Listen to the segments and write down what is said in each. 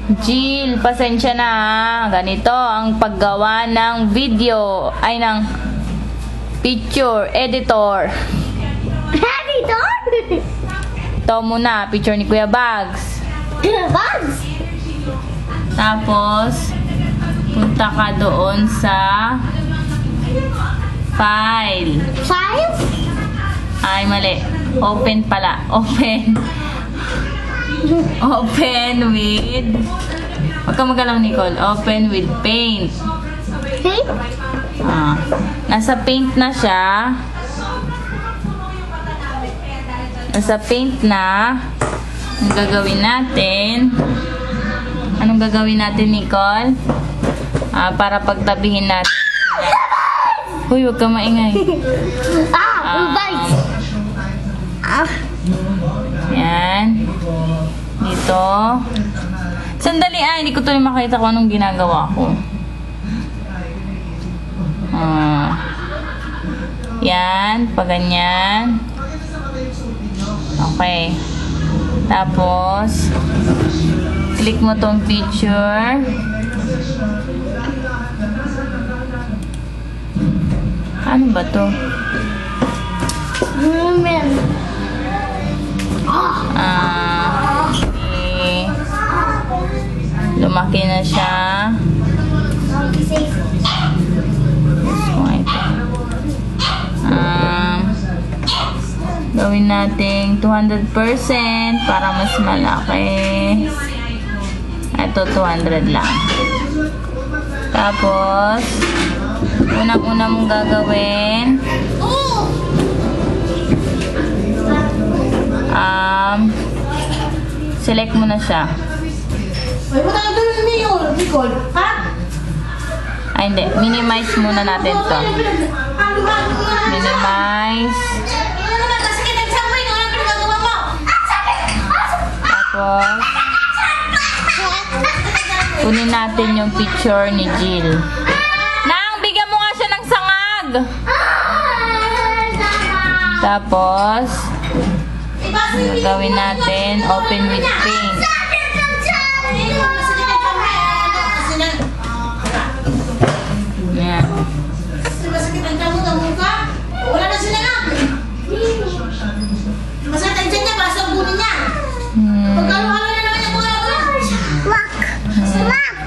Jill, pasensya na ha. Ganito ang paggawa ng video, ay ng picture editor. Editor? Ito muna, picture ni Kuya Bags. Kuya Bags? Tapos, punta ka doon sa file. File? Ay, mali. Open pala. Open. Open with... Huwag ka magalaw, Nicole. Open with paint. Paint? Nasa paint na siya. Nasa paint na. Anong gagawin natin? Anong gagawin natin, Nicole? Para pagtabihin natin. Uy, huwag ka maingay. Bags. Yan. Dito. Sandali, hindi ko tuloy makita kung anong ginagawa ko. Yan, pag ganyan. Okay. Tapos, click mo tong picture. Ano ba to? Okay. Lumaki na siya. Gawin natin 200% para mas malaki. Ito 200 lang. Tapos, unang-una mong gagawin, select mo na siya. Ay, matang doon niyo, Nicole. Ha? Ay, hindi. Minimize muna natin to. Minimize. Tapos, kunin natin yung picture ni Jill. Nang, bigyan mo nga siya ng sangag. Tapos, gagawin natin, open with paint. Yan.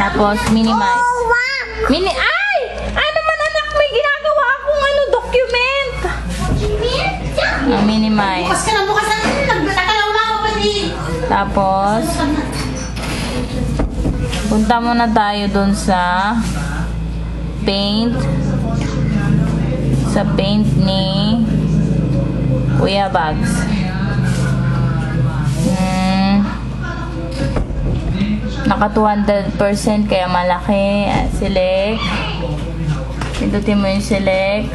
Tapos, minimize. Ay! Ano man anak, may ginagawa akong document. Minimize. Tapos, punta muna tayo dun sa paint. Sa paint ni Kuya Bags. Naka 200% kaya malaki. Select. Pindutin mo yung select.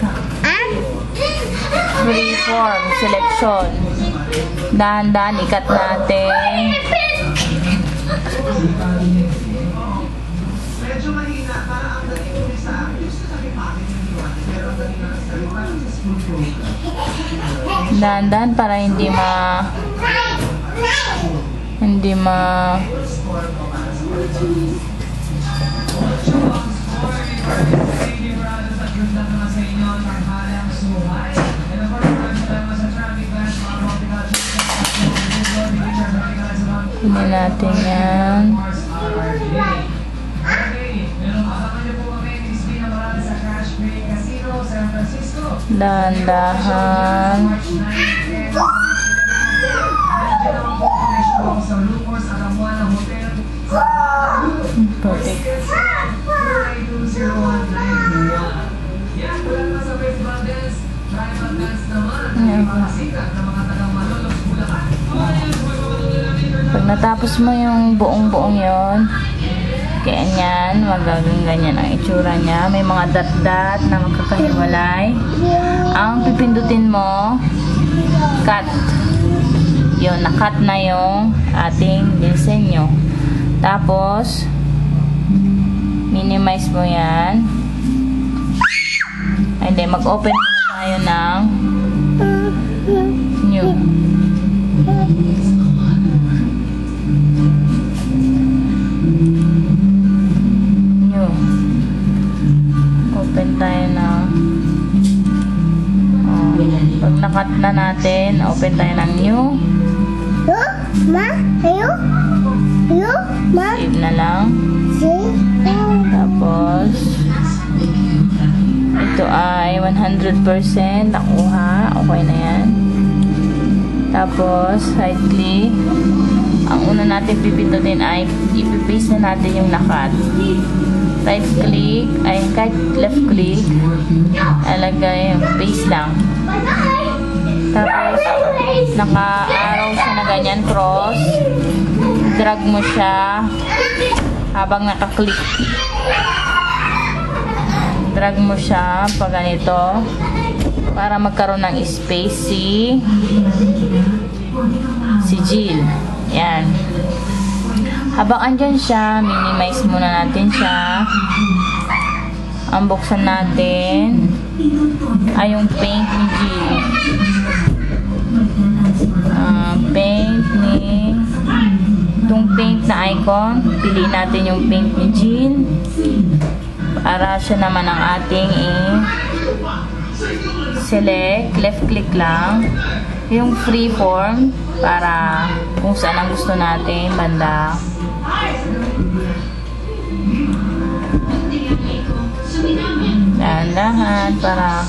Freeform selection. Dahan-dahan ikat natin. Dahan-dahan para hindi ma kunin natin yan. Dahan-dahan. Perfect. Pag natapos mo yung buong-buong yon, ganyan, magaging ganyan ang itsura niya. May mga dot-dot na magkakahiwalay. Ang pipindutin mo, cut. Yun, na-cut na yung ating disenyo. Tapos, minimize mo yan. Ay, hindi, mag-open muna tayo ng new. na natin. Open tayo ng new. Save na lang. Tapos, ito ay 100% nakuha. Okay na yan. Tapos, right click. Ang una natin pipindutin ay ipipaste na natin yung nakat. Right click, ay kahit left click, alagay, paste lang. Tapos, naka-arrow siya na ganyan, cross. Drag mo siya habang naka-click. Drag mo siya pag ganito para magkaroon ng space si Jill. Yan. Habang andyan siya, minimize muna natin siya. Ang buksan natin ay yung paint ni Jill. Itong paint na icon, piliin natin yung paint ni Jill para siya naman ang ating select, left click lang yung freeform para kung saan ang gusto natin banda. Dahan-dahan para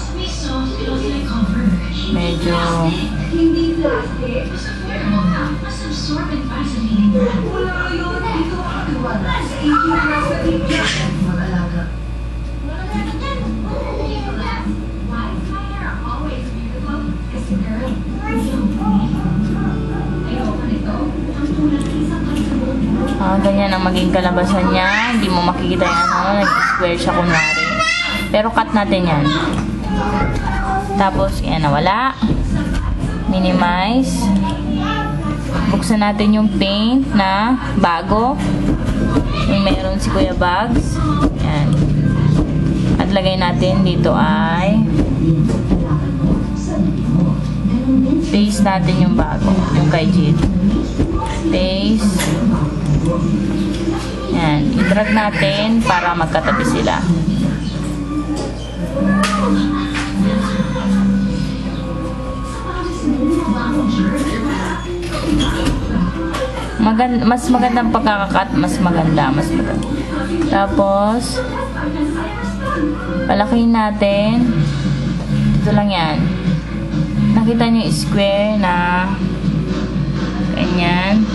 medyo ganyan ang maging kalabasan niya. Hindi mo makikita yan, nag-square siya kunwari. Pero cut natin yan. Tapos, yan, nawala. Minimize. Buksan natin yung paint na bago. Yung meron si Kuya Bugs. Yan. At lagay natin dito ay paste natin yung bago. Yung kay Jill. Paste. Yan. I-drag natin para magkatabi sila. Mas magandang pagkakakat, mas maganda. Tapos, palakihin natin. Ito lang yan. Nakita nyo yung square na ganyan.